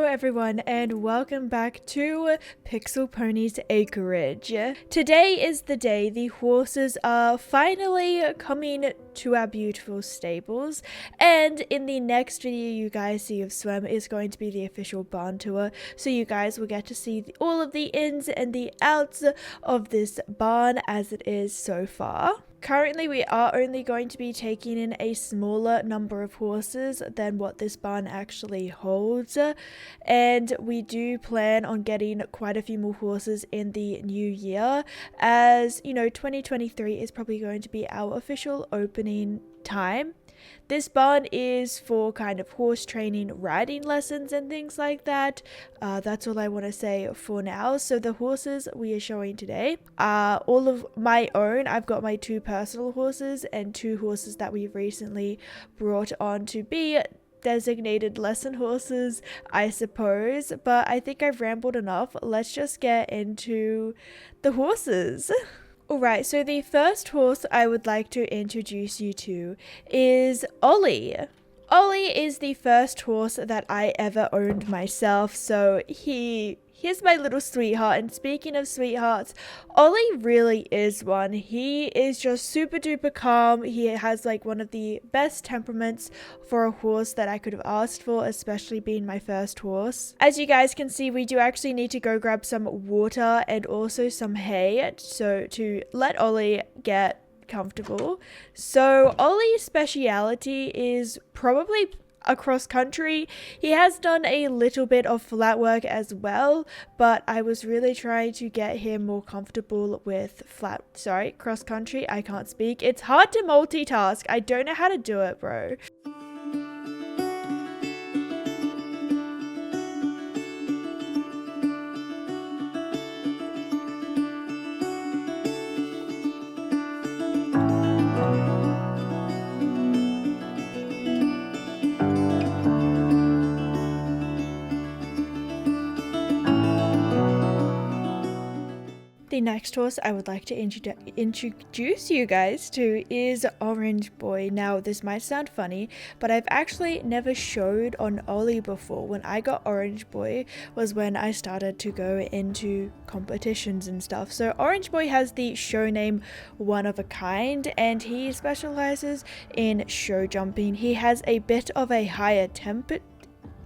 everyone, and welcome back to Pixel Ponies Acreage. Today is the day the horses are finally coming to our beautiful stables, and in the next video you guys see of SWEM is going to be the official barn tour, so you guys will get to see all of the ins and the outs of this barn as it is so far. Currently, we are only going to be taking in a smaller number of horses than what this barn actually holds, and we do plan on getting quite a few more horses in the new year, as you know 2023 is probably going to be our official opening time. This barn is for kind of horse training, riding lessons and things like that. That's all I want to say for now. So the horses we are showing today are all of my own. I've got my two personal horses and two horses that we've recently brought on to be designated lesson horses, I suppose. But I think I've rambled enough. Let's just get into the horses. Alright, so the first horse I would like to introduce you to is Ollie. Ollie is the first horse that I ever owned myself, so he's my little sweetheart. And speaking of sweethearts, Ollie really is one. He is just super duper calm. He has like one of the best temperaments for a horse that I could have asked for, especially being my first horse. As you guys can see, we do actually need to go grab some water and also some hay, so to let Ollie get comfortable. So Ollie's speciality is probably across country. He has done a little bit of flat work as well, but I was really trying to get him more comfortable with cross country. I can't speak. It's hard to multitask. I don't know how to do it, bro. The next horse I would like to introduce you guys to is Orange Boy. Now, this might sound funny, but I've actually never showed on Ollie before. When I got Orange Boy was when I started to go into competitions and stuff. So Orange Boy has the show name One of a Kind, and he specializes in show jumping. He has a bit of a higher temper.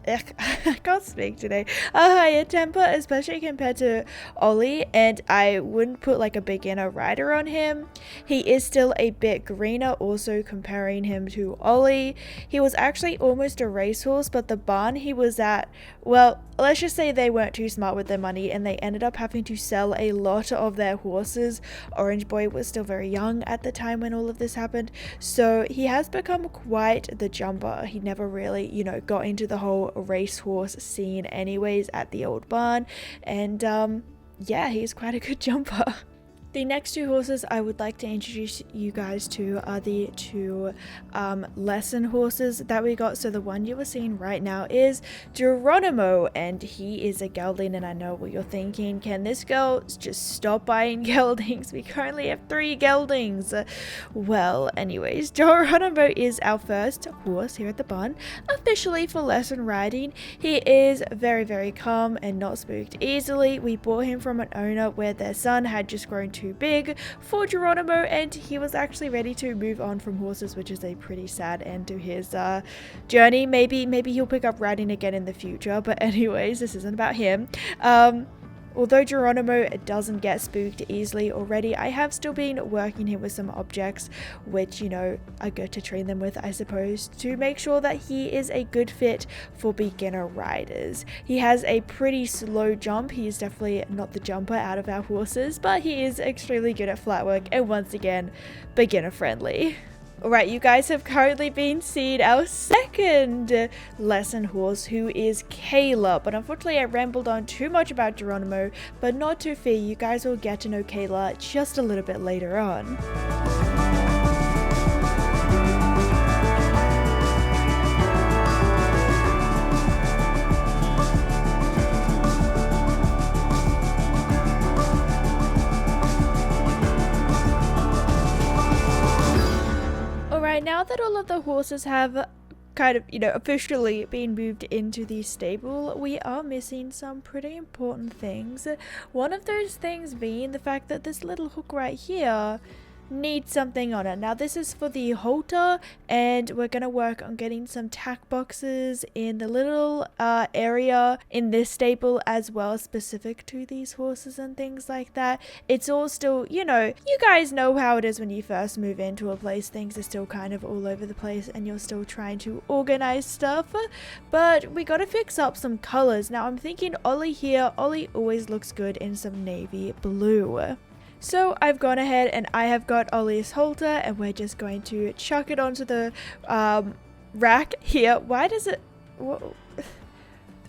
I can't speak today. A higher temper, especially compared to Ollie, and I wouldn't put like a beginner rider on him. He is still a bit greener, also comparing him to Ollie. He was actually almost a racehorse, but the barn he was at, well, let's just say they weren't too smart with their money and they ended up having to sell a lot of their horses. Orange Boy was still very young at the time when all of this happened, so he has become quite the jumper. He never really, got into the whole racehorse scene anyways at the old barn, and yeah, he's quite a good jumper. The next two horses I would like to introduce you guys to are the two lesson horses that we got. So the one you are seeing right now is Geronimo, and he is a gelding. And I know what you're thinking, can this girl just stop buying geldings? We currently have 3 geldings. Well, anyways, Geronimo is our first horse here at the barn, officially for lesson riding. He is very, very calm and not spooked easily. We bought him from an owner where their son had just grown too big for Geronimo, and he was actually ready to move on from horses, which is a pretty sad end to his journey. Maybe he'll pick up riding again in the future, but anyways, this isn't about him. Although Geronimo doesn't get spooked easily already, I have still been working him with some objects, which, are good to train them with, I suppose, to make sure that he is a good fit for beginner riders. He has a pretty slow jump. He is definitely not the jumper out of our horses, but he is extremely good at flat work and, once again, beginner friendly. Alright, you guys have currently been seeing our second lesson horse, who is Kayla. But unfortunately, I rambled on too much about Geronimo, but not to fear, you guys will get to know Kayla just a little bit later on. Now that all of the horses have kind of, you know, officially being moved into the stable, we are missing some pretty important things. One of those things being the fact that this little hook right here needs something on it. Now this is for the halter, and we're gonna work on getting some tack boxes in the little area in this stable as well, specific to these horses and things like that. It's all still, you know, you guys know how it is when you first move into a place. Things are still kind of all over the place and you're still trying to organize stuff, but we gotta fix up some colors. Now I'm thinking Ollie here. Ollie always looks good in some navy blue. So I've gone ahead and I have got Ollie's halter, and we're just going to chuck it onto the rack here. Why does it...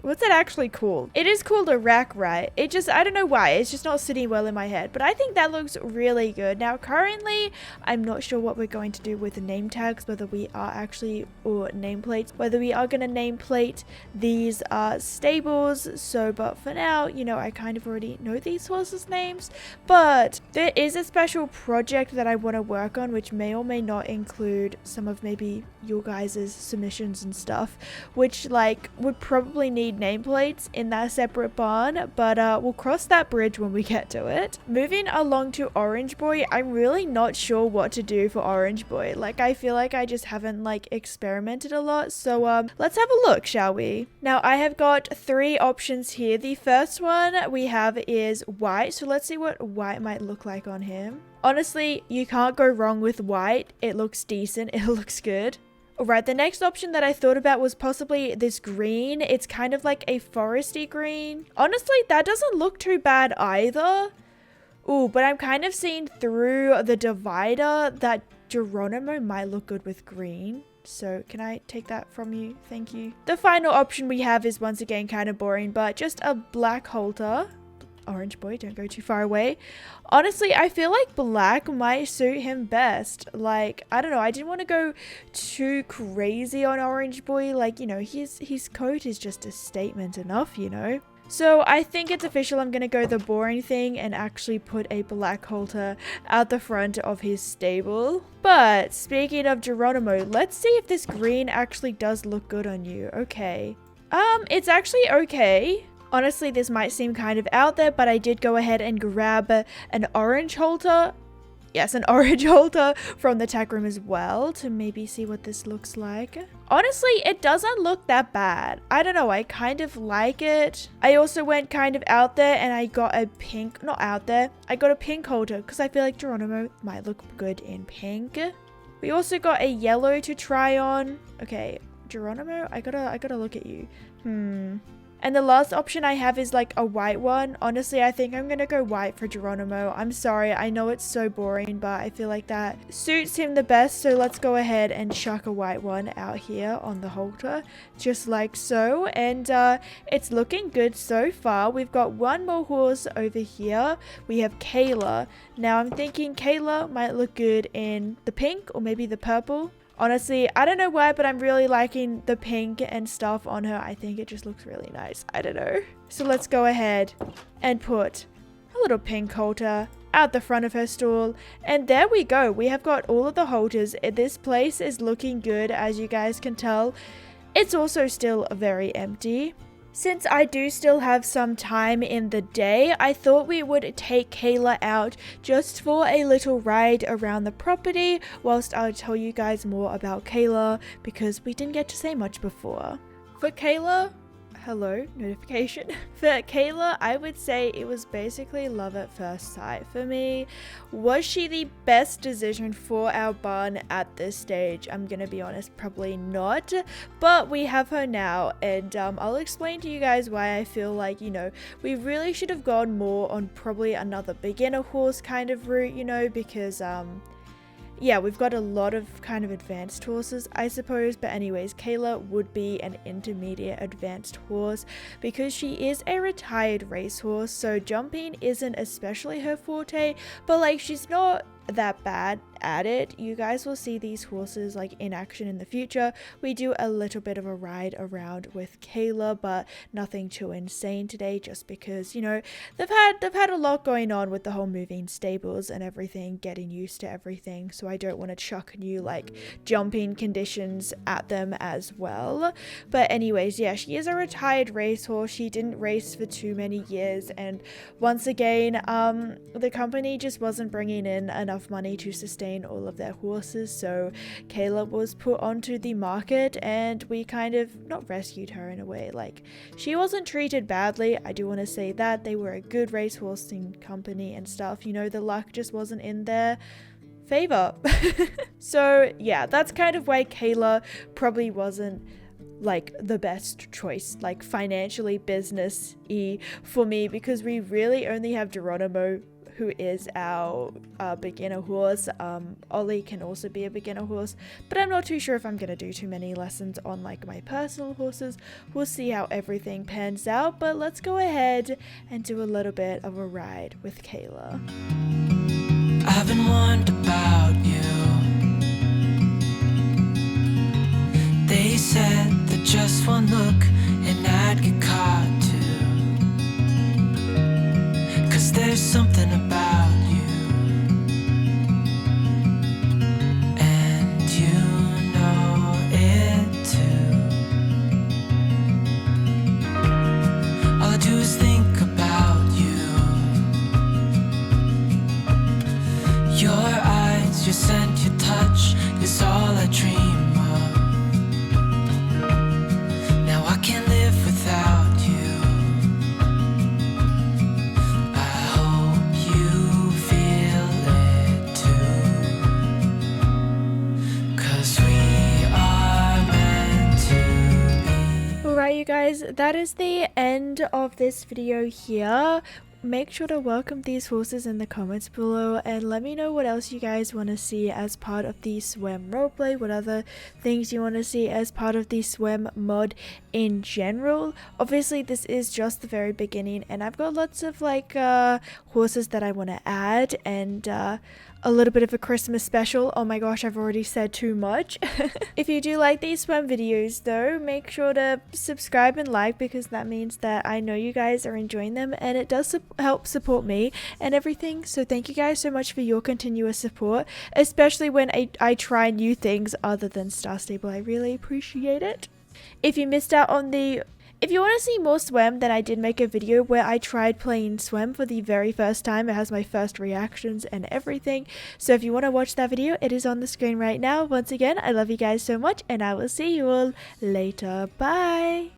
What's it actually called? It is called a rack, right? It just, I don't know why. It's just not sitting well in my head. But I think that looks really good. Now, currently, I'm not sure what we're going to do with the name tags, whether we are actually, or nameplates, whether we are going to nameplate these stables. So, but for now, you know, I kind of already know these horses' names. But there is a special project that I want to work on, which may or may not include some of maybe your guys' submissions and stuff, which, like, would probably need nameplates in that separate barn, but we'll cross that bridge when we get to it. Moving along to Orange Boy, I'm really not sure what to do for Orange Boy. Like, I feel like I just haven't like experimented a lot, so let's have a look, shall we? Now I have got 3 options here. The first one we have is white, so let's see what white might look like on him. Honestly, you can't go wrong with white. It looks decent, it looks good. Alright, the next option that I thought about was possibly this green. It's kind of like a foresty green. Honestly, that doesn't look too bad either. Ooh, but I'm kind of seeing through the divider that Geronimo might look good with green. So can I take that from you? Thank you. The final option we have is once again kind of boring, but just a black halter. Orange Boy, don't go too far away. Honestly, I feel like black might suit him best. Like, I don't know, I didn't want to go too crazy on Orange Boy. Like, you know, his coat is just a statement enough, you know. So I think it's official. I'm gonna go the boring thing and actually put a black halter out the front of his stable. But speaking of Geronimo, let's see if this green actually does look good on you. Okay. It's actually okay. Honestly, this might seem kind of out there, but I did go ahead and grab an orange halter. Yes, an orange halter from the tack room as well to maybe see what this looks like. Honestly, it doesn't look that bad. I don't know, I kind of like it. I also went kind of out there and I got a pink, not out there, I got a pink halter because I feel like Geronimo might look good in pink. We also got a yellow to try on. Okay, Geronimo, I gotta look at you. And the last option I have is like a white one. Honestly, I think I'm gonna go white for Geronimo. I'm sorry, I know it's so boring, but I feel like that suits him the best. So let's go ahead and chuck a white one out here on the halter, just like so. And it's looking good so far. We've got one more horse over here. We have Kayla. Now I'm thinking Kayla might look good in the pink or maybe the purple. Honestly, I don't know why, but I'm really liking the pink and stuff on her. I think it just looks really nice. I don't know. So let's go ahead and put a little pink halter out the front of her stall. And there we go. We have got all of the halters. This place is looking good, as you guys can tell. It's also still very empty. Since I do still have some time in the day, I thought we would take Kayla out just for a little ride around the property whilst I'll tell you guys more about Kayla because we didn't get to say much before. For Kayla, hello, notification. For Kayla, I would say it was basically love at first sight for me. Was she the best decision for our barn at this stage? I'm gonna be honest, probably not, but we have her now, and I'll explain to you guys why I feel like, you know, we really should have gone more on probably another beginner horse kind of route, you know, because yeah, we've got a lot of kind of advanced horses, I suppose. But anyways, Kayla would be an intermediate advanced horse because she is a retired racehorse. So jumping isn't especially her forte, but like she's not that bad added. You guys will see these horses like in action in the future. We do a little bit of a ride around with Kayla, but nothing too insane today, just because, you know, they've had a lot going on with the whole moving stables and everything, getting used to everything, so I don't want to chuck new like jumping conditions at them as well. But anyways, yeah, she is a retired racehorse. She didn't race for too many years, and once again, the company just wasn't bringing in enough money to sustain all of their horses, so Kayla was put onto the market, and we kind of not rescued her in a way. Like, she wasn't treated badly, I do want to say that. They were a good racehorsing company and stuff, you know, the luck just wasn't in their favor. So yeah, that's kind of why Kayla probably wasn't like the best choice, like financially, business-y for me, because we really only have Geronimo, who is our beginner horse. Ollie can also be a beginner horse, but I'm not too sure if I'm gonna do too many lessons on like my personal horses. We'll see how everything pans out, but let's go ahead and do a little bit of a ride with Kayla. I've been wondering about you. They said that just one look and I'd get caught too. 'Cause there's something about you, and you know it too. All I do is think about you. Your eyes, your scent, your touch is all I dream of. Now I can't live without you. I hope you feel it too. 'Cause we are meant to be. Alright, you guys, that is the end of this video here. Make sure to welcome these horses in the comments below, and let me know what else you guys want to see as part of the SWEM roleplay, what other things you want to see as part of the SWEM mod in general. Obviously this is just the very beginning, and I've got lots of like horses that I want to add, and a little bit of a Christmas special. Oh my gosh, I've already said too much. If you do like these SWEM videos though, make sure to subscribe and like, because that means that I know you guys are enjoying them, and it does help support me and everything. So thank you guys so much for your continuous support, especially when I try new things other than Star Stable. I really appreciate it. If you missed out on if you want to see more SWEM, then I did make a video where I tried playing SWEM for the very first time. It has my first reactions and everything. So if you want to watch that video, it is on the screen right now. Once again, I love you guys so much, and I will see you all later. Bye!